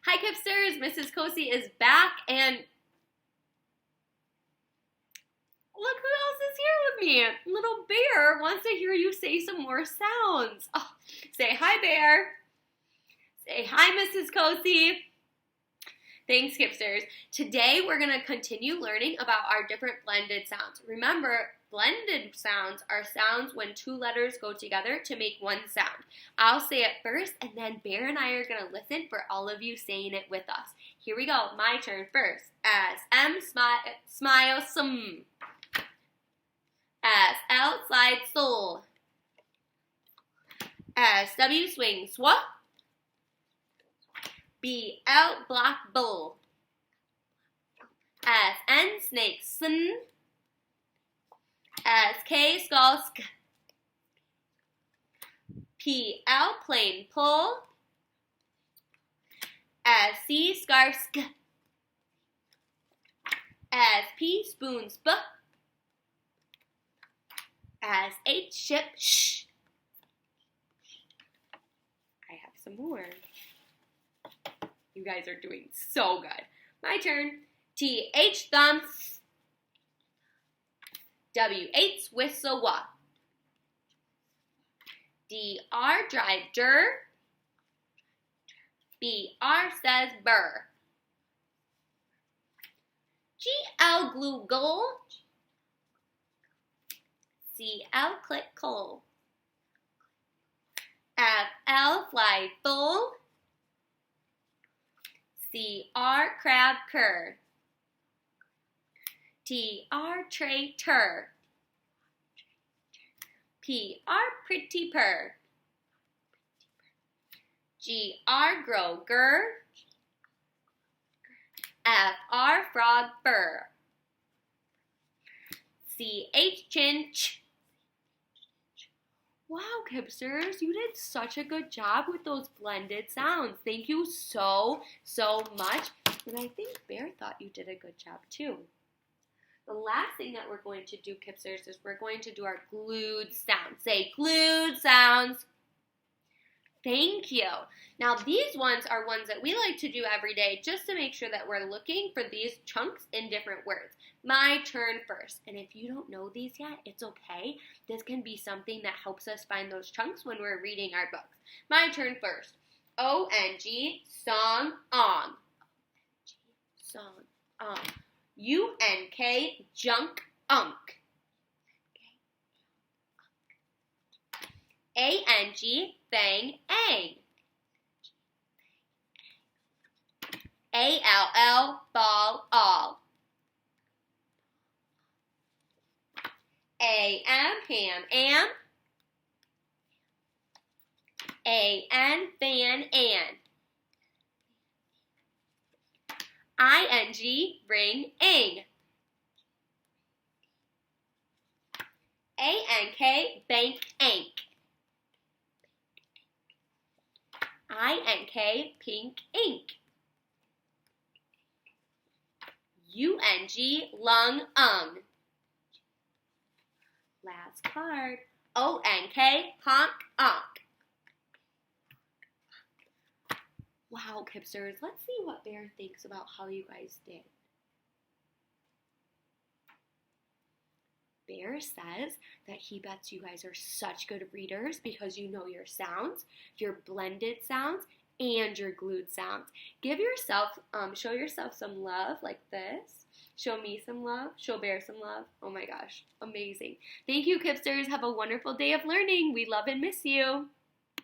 Hi, Kipsters. Mrs. Kosi is back, and look who else is here with me. Little Bear wants to hear you say some more sounds. Oh, say hi, Bear. Say hi, Mrs. Kosi. Thanks, Kipsters. Today, we're going to continue learning about our different blended sounds. Remember, blended sounds are sounds when two letters go together to make one sound. I'll say it first, and then Bear and I are going to listen for all of you saying it with us. Here we go. My turn first. S, M, smile, some. S, L, slide, soul. S, W, swing, swap. B, L, block, bull. S, N, snake, sun. S, K, skull, sk. P, L, plane, pull. S, C, scarf, sk. S, P, spoon, sp. S, H, ship, sh. I have some more. You guys are doing so good. My turn. T, H, thumb. W, H, whistle, wa. D, R, drive, dir. B, R, says, burr. G, L, glue, goal. C, L, click, coal. F, L, fly, full. C, R, crab, cur. T, R, tray, tur. P, R, pretty purr. G, R, grow, gur. F, R, frog, fur. C, H, chin, ch. Wow, Kipsters, you did such a good job with those blended sounds. Thank you so much. And I think Bear thought you did a good job too. The last thing that we're going to do, Kipsters, is we're going to do our glued sounds. Say glued sounds. Thank you. Now, these ones are ones that we like to do every day just to make sure that we're looking for these chunks in different words. My turn first. And if you don't know these yet, it's okay. This can be something that helps us find those chunks when we're reading our books. My turn first. O-N-G, song, ong. Song, ong. U-N-K, junk, unk. A-N-G, bang, ang. A-L-L, ball, all. A-M, ham, am. A-N, fan, an. I-N-G, ring, ing. A-N-K, bank, ank. I-N-K, pink, ink. U-N-G, lung, ung. Last card. O-N-K, honk, onk. Wow, Kipsters, let's see what Bear thinks about how you guys did. Bear says that he bets you guys are such good readers because you know your sounds, your blended sounds, and your glued sounds. Give yourself, show yourself some love like this. Show me some love. Show Bear some love. Oh my gosh, amazing. Thank you, Kipsters. Have a wonderful day of learning. We love and miss you.